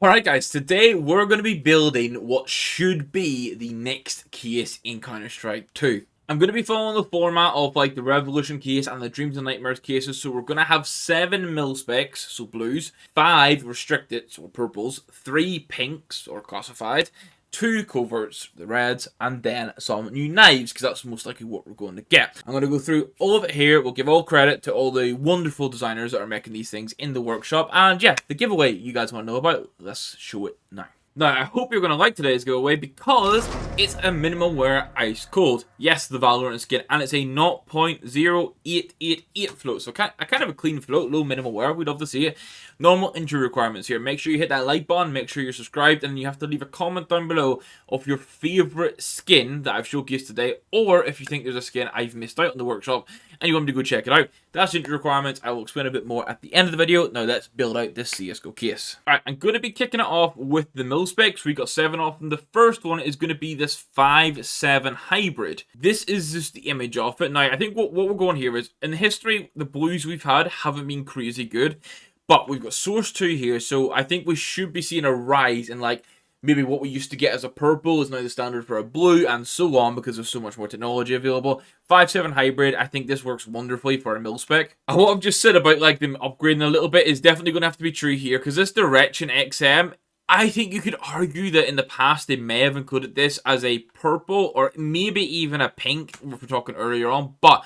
Alright guys, today we're going to be building what should be the next case in Counter-Strike 2. I'm going to be following the format of like the Revolution case and the Dreams and Nightmares cases, so we're going to have 7 Milspecs, so blues, 5 restricted, so purples, 3 pinks, or classified, 2 coverts, the reds, and then some new knives, because that's most likely what we're going to get. I'm going to go through all of it here. We'll give all credit to all the wonderful designers that are making these things in the workshop. And yeah, the giveaway you guys want to know about, let's show it now. Now, I hope you're going to like today's giveaway because it's a minimal wear ice cold. Yes, the Valorant skin, and it's a 0.0888 float. So kind of a clean float, low minimal wear. We'd love to see it. Normal entry requirements here. Make sure you hit that like button, make sure you're subscribed, and you have to leave a comment down below of your favorite skin that I've showcased today, or if you think there's a skin I've missed out in the workshop and you want me to go check it out. That's the entry requirements. I will explain a bit more at the end of the video. Now let's build out this CSGO case. Alright, I'm going to be kicking it off with the Milspecs. We got 7 of them. The first one is going to be this 5-7 hybrid. This is just the image of it. Now, I think what we're going here is, in the history, the blues we've had haven't been crazy good. But we've got Source 2 here, so I think we should be seeing a rise in, like, maybe what we used to get as a purple is now the standard for a blue, and so on, because there's so much more technology available. 5-7 hybrid, I think this works wonderfully for a Milspec. And what I've just said about, like, them upgrading a little bit is definitely going to have to be true here, because this Direction XM, I think you could argue that in the past they may have included this as a purple, or maybe even a pink, if we're talking earlier on, but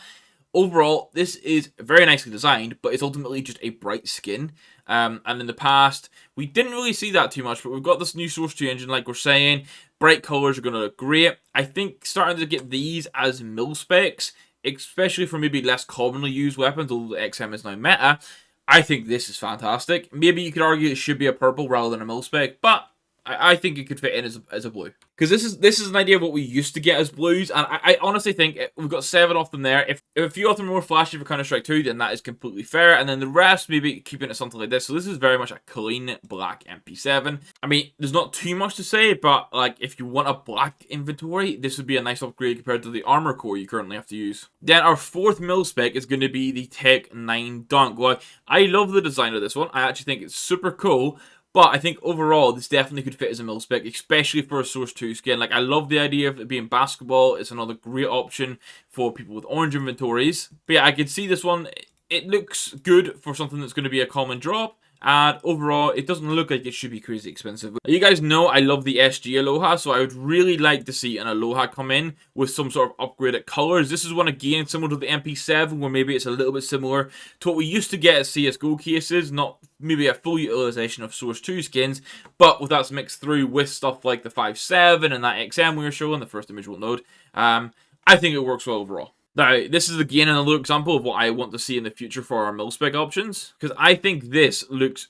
overall, this is very nicely designed, but it's ultimately just a bright skin. And in the past, we didn't really see that too much, but we've got this new Source 2 engine, like we're saying. Bright colors are going to look great. I think starting to get these as Milspecs, especially for maybe less commonly used weapons, although the XM is now meta, I think this is fantastic. Maybe you could argue it should be a purple rather than a Milspec, but I think it could fit in as a blue. Because this is an idea of what we used to get as blues, and I honestly think we've got 7 of them there. If a few of them are more flashy for Counter-Strike 2, then that is completely fair, and then the rest maybe keeping it something like this. So this is very much a clean black MP7. I mean, there's not too much to say, but like if you want a black inventory, this would be a nice upgrade compared to the armor core you currently have to use. Then our 4th Milspec is going to be the Tech 9 Dunk. Well, I love the design of this one. I actually think it's super cool. But I think overall, this definitely could fit as a Milspec, especially for a Source 2 skin. Like, I love the idea of it being basketball. It's another great option for people with orange inventories. But yeah, I can see this one. It looks good for something that's going to be a common drop. And overall, it doesn't look like it should be crazy expensive. You guys know I love the SG Aloha, so I would really like to see an Aloha come in with some sort of upgraded colors. This is one, again, similar to the MP7, where maybe it's a little bit similar to what we used to get at CSGO cases, not maybe a full utilization of Source 2 skins, but with that mixed through with stuff like the 5.7 and that XM we were showing, the first image we'll note. I think it works well overall. Now, this is again another example of what I want to see in the future for our Milspec options, because I think this looks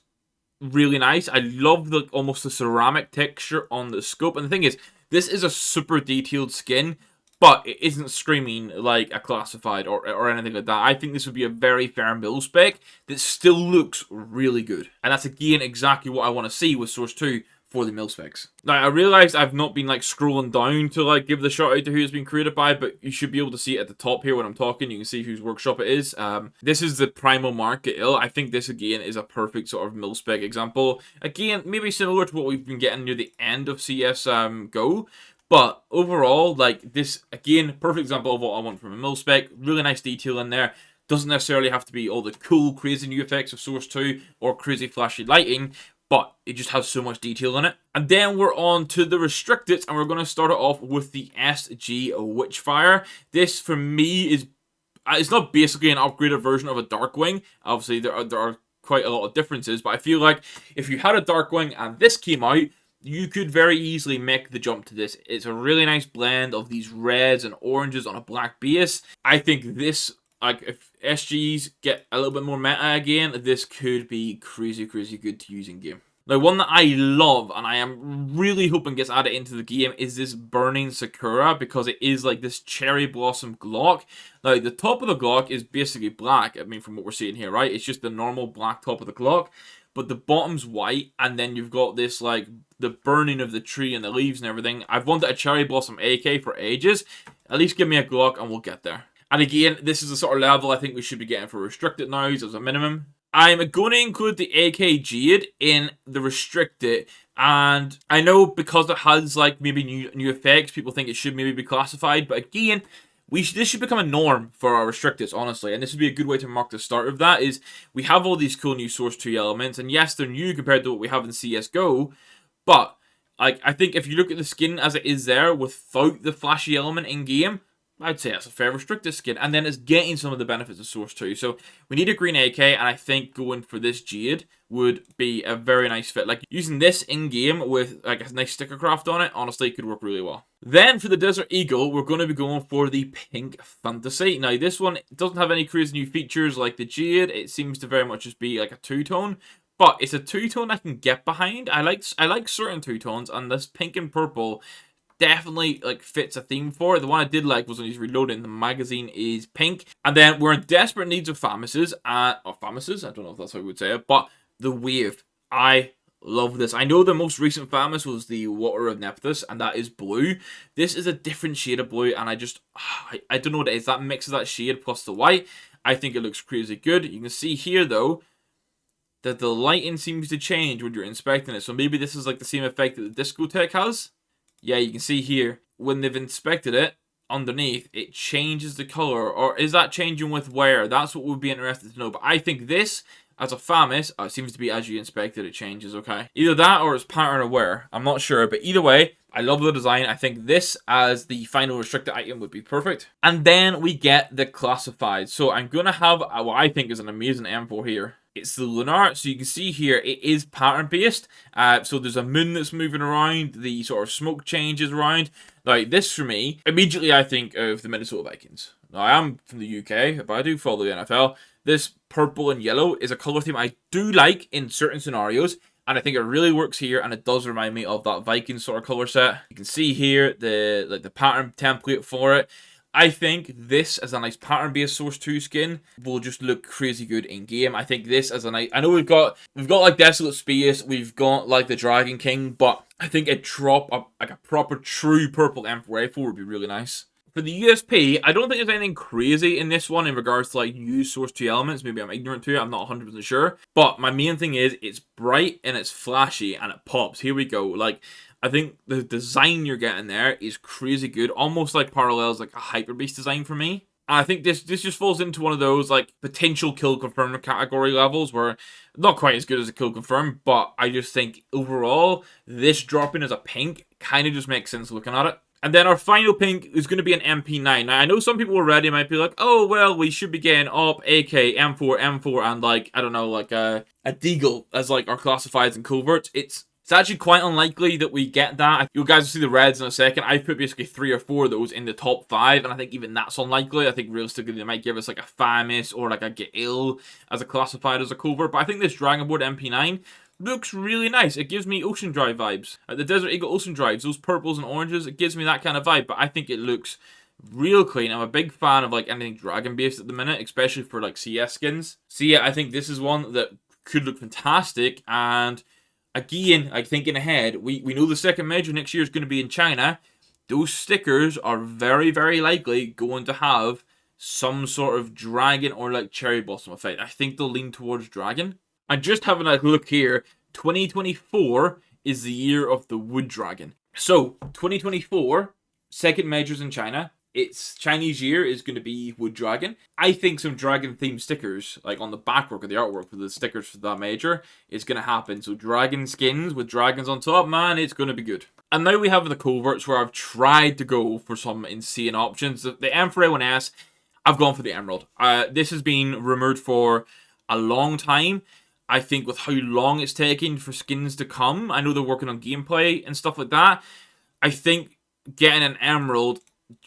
really nice. I love the almost the ceramic texture on the scope, and the thing is, this is a super detailed skin, but it isn't screaming like a classified or anything like that. I think this would be a very fair Milspec that still looks really good, and that's again exactly what I want to see with Source 2 for the Milspecs. Now, I realized I've not been like scrolling down to like give the shout out to who it's been created by, but you should be able to see it at the top here when I'm talking. You can see whose workshop it is. This is the Primal Market Ill. I think this again is a perfect sort of Milspec example. Again, maybe similar to what we've been getting near the end of CSGO. But overall, like this, again, perfect example of what I want from a Milspec. Really nice detail in there. Doesn't necessarily have to be all the cool, crazy new effects of Source 2 or crazy flashy lighting, but it just has so much detail in it. And then we're on to the restricted, and we're going to start it off with the SG Witchfire. This, for me, is it's not basically an upgraded version of a Darkwing. Obviously, there are quite a lot of differences, but I feel like if you had a Darkwing and this came out, you could very easily make the jump to this. It's a really nice blend of these reds and oranges on a black base. I think this, like, if SGs get a little bit more meta again, this could be crazy, crazy good to use in game. Now, one that I love, and I am really hoping gets added into the game, is this Burning Sakura, because it is like this cherry blossom Glock. Now, the top of the Glock is basically black, I mean, from what we're seeing here, right? It's just the normal black top of the Glock, but the bottom's white, and then you've got this, like, the burning of the tree and the leaves and everything. I've wanted a cherry blossom AK for ages. At least give me a Glock, and we'll get there. And again, this is the sort of level I think we should be getting for restricted nows as a minimum. I'm going to include the AK Jade in the restricted, and I know because it has like maybe new effects, people think it should maybe be classified, but again, this should become a norm for our restricteds, honestly, and this would be a good way to mark the start of that. Is we have all these cool new Source 2 elements, and yes, they're new compared to what we have in CSGO, but like I think if you look at the skin as it is there without the flashy element in game, I'd say that's a fair restricted skin, and then it's getting some of the benefits of Source 2. So we need a green AK, and I think going for this Jade would be a very nice fit. Like using this in-game with like a nice sticker craft on it, honestly, could work really well. Then for the Desert Eagle, we're going to be going for the Pink Fantasy. Now this one doesn't have any crazy new features like the Jade. It seems to very much just be like a two-tone. But it's a two-tone I can get behind. I like certain two-tones, and this pink and purple definitely like fits a theme for it. The one I did like was when he's reloading. The magazine is pink. And then we're in desperate needs of Famises. Or Famises? I don't know if that's how we would say it. But the Wave. I love this. I know the most recent Famis was the Water of Nephthys, and that is blue. This is a different shade of blue, and I don't know what it is. That mix of that shade plus the white, I think it looks crazy good. You can see here, though, that the lighting seems to change when you're inspecting it. So maybe this is like the same effect that the Discotheque has. Yeah, you can see here, when they've inspected it, underneath, it changes the color. Or is that changing with wear? That's what we'd be interested to know. But I think this, as a Famis, it seems to be as you inspect it, it changes, okay? Either that or it's pattern aware. I'm not sure. But either way, I love the design. I think this as the final restricted item would be perfect. And then we get the classified. So I'm going to have what I think is an amazing M4 here. It's the Lunard, so you can see here it is pattern based. So there's a moon that's moving around, the sort of smoke changes around. Like this for me, immediately I think of the Minnesota Vikings. Now I am from the UK, but I do follow the NFL. This purple and yellow is a color theme I do like in certain scenarios, and I think it really works here, and it does remind me of that Viking sort of color set. You can see here the pattern template for it. I think this as a nice pattern-based Source 2 skin will just look crazy good in game. I think this as a nice... I know we've got like Desolate Space, we've got like the Dragon King, but I think a drop of like a proper true purple M4 rifle would be really nice. For the USP, I don't think there's anything crazy in this one in regards to like new Source 2 elements. Maybe I'm ignorant to it, I'm not 100% sure. But my main thing is it's bright and it's flashy and it pops. Here we go. Like, I think the design you're getting there is crazy good. Almost like parallels like a Hyper Beast design for me. And I think this just falls into one of those like potential kill confirmed category levels where not quite as good as a kill confirmed, but I just think overall this dropping as a pink kind of just makes sense looking at it. And then our final pink is going to be an MP9. Now, I know some people already might be like, oh, well, we should be getting up AK, M4, and like, I don't know, like a Deagle as like our classifieds and coverts. It's actually quite unlikely that we get that. You guys will see the reds in a second. I've put basically 3 or 4 of those in the top 5, and I think even that's unlikely. I think realistically they might give us like a Famis or like a Get Ill as a classified as a covert. But I think this Dragon Board MP9 looks really nice. It gives me Ocean Drive vibes. Like the Desert Eagle Ocean Drives, those purples and oranges, it gives me that kind of vibe. But I think it looks real clean. I'm a big fan of like anything dragon based at the minute, especially for like CS skins. So yeah, I think this is one that could look fantastic. And again, like thinking ahead, we know the second major next year is going to be in China. Those stickers are very, very likely going to have some sort of dragon or like cherry blossom effect. I think they'll lean towards dragon. And just having a look here, 2024 is the year of the wood dragon. So 2024, second majors in China. Its Chinese year is going to be wood dragon. I think some dragon themed stickers, like on the backwork of the artwork for the stickers for that major, is going to happen. So dragon skins with dragons on top, man, it's going to be good. And now we have the coverts where I've tried to go for some insane options. The M4A1S, I've gone for the Emerald. This has been rumored for a long time. I think with how long it's taking for skins to come, I know they're working on gameplay and stuff like that. I think getting an Emerald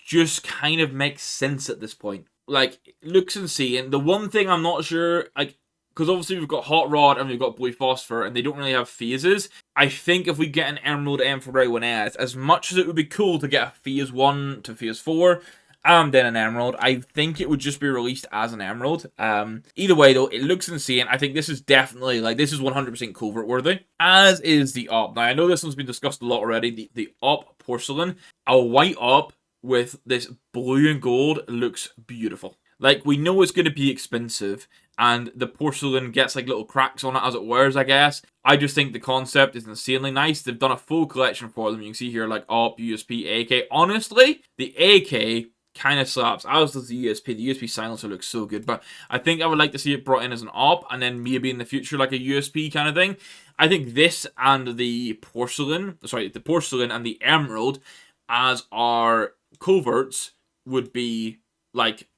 just kind of makes sense at this point. Like, it looks insane. The one thing I'm not sure, like, because obviously we've got Hot Rod and we've got Blue Phosphor, and they don't really have phases. I think if we get an Emerald M4A1S, as much as it would be cool to get a Phase 1 to Phase 4, and then an Emerald, I think it would just be released as an Emerald. Either way, though, it looks insane. I think this is definitely, like, this is 100% covert worthy. As is the Op. Now, I know this one's been discussed a lot already. The Op Porcelain. A white Op with this blue and gold looks beautiful. Like, we know it's going to be expensive, and the porcelain gets like little cracks on it as it wears, I guess. I just think the concept is insanely nice. They've done a full collection for them. You can see here like AWP, USP, AK. Honestly, the AK kind of slaps, as does the USP. The USP silencer looks so good, but I think I would like to see it brought in as an AWP, and then maybe in the future like a USP kind of thing. I think this and the porcelain and the emerald as our coverts would be like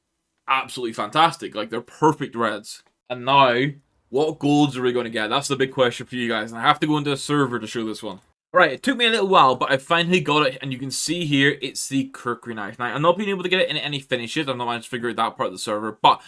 absolutely fantastic. Like, they're perfect reds. And now, what golds are we going to get? That's the big question for you guys, and I have to go into the server to show this one. Right, it took me a little while, but I finally got it, and you can see here, it's the Kirk Knife. Now, I'm not being able to get it in any finishes. I've not managed to figure out that part of the server, but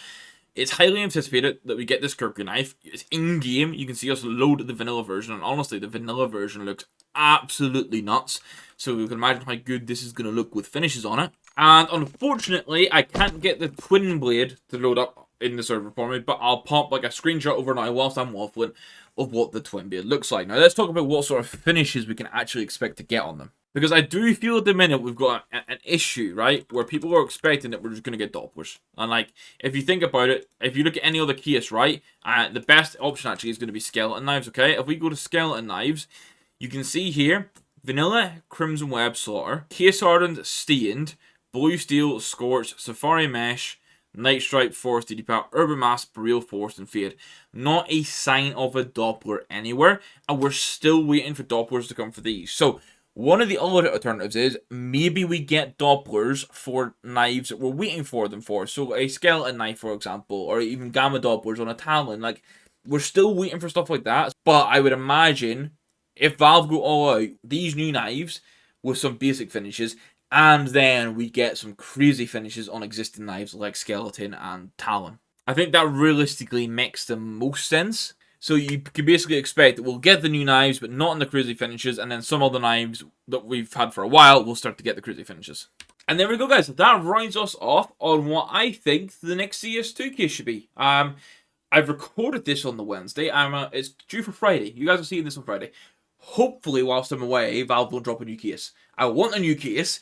it's highly anticipated that we get this Kirk Knife. It's in-game. You can see us load the vanilla version, and honestly, the vanilla version looks absolutely nuts. So you can imagine how good this is going to look with finishes on it. And unfortunately, I can't get the twin blade to load up in the server for me, but I'll pop like a screenshot over now whilst I'm waffling of what the twin blade looks like. Now, let's talk about what sort of finishes we can actually expect to get on them. Because I do feel at the minute we've got an issue, right? Where people are expecting that we're just going to get Dopplers. And like, if you think about it, if you look at any other case, right? The best option actually is going to be skeleton knives, okay? If we go to skeleton knives, you can see here, vanilla, crimson web slaughter, case hardened, stained, blue steel, scorched, safari mesh, night stripe, forest DD urban mask, real forest, and fade. Not a sign of a Doppler anywhere, and we're still waiting for Dopplers to come for these. So one of the other alternatives is maybe we get Dopplers for knives that we're waiting for them for. So a skeleton knife, for example, or even gamma Dopplers on a Talon. Like, we're still waiting for stuff like that. But I would imagine if Valve go all out, these new knives with some basic finishes, and then we get some crazy finishes on existing knives like skeleton and Talon. I think that realistically makes the most sense. So you can basically expect that we'll get the new knives, but not in the crazy finishes, and then some other knives that we've had for a while will start to get the crazy finishes. And there we go, guys. That rounds us off on what I think the next CS2 case should be. I've recorded this on the Wednesday. It's due for Friday. You guys are seeing this on Friday. Hopefully, whilst I'm away, Valve will drop a new case. I want a new case,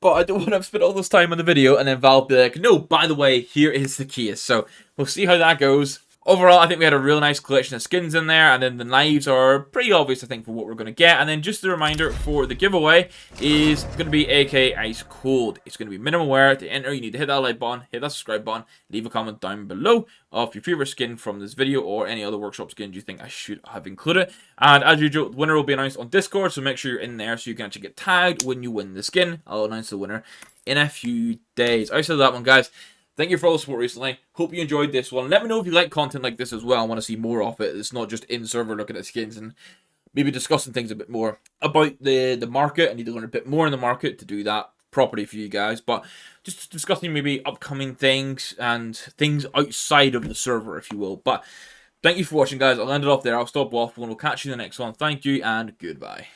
but I don't want to spend all this time on the video and then Valve be like, no, by the way, here is the case. So we'll see how that goes. Overall, I think we had a real nice collection of skins in there, and then the knives are pretty obvious, I think, for what we're going to get. And then just a reminder for the giveaway is going to be AK Ice Cold. It's going to be minimum wear. To enter, you need to hit that like button, hit that subscribe button, leave a comment down below of your favorite skin from this video or any other workshop skins you think I should have included. And as usual, the winner will be announced on Discord, so make sure you're in there so you can actually get tagged when you win the skin. I'll announce the winner in a few days. Outside of that one, guys, thank you for all the support recently. Hope you enjoyed this one. Let me know if you like content like this as well. I want to see more of it. It's not just in-server looking at skins and maybe discussing things a bit more about the market. I need to learn a bit more in the market to do that properly for you guys. But just discussing maybe upcoming things and things outside of the server, if you will. But thank you for watching, guys. I'll end it off there. I'll stop waffling. We'll catch you in the next one. Thank you and goodbye.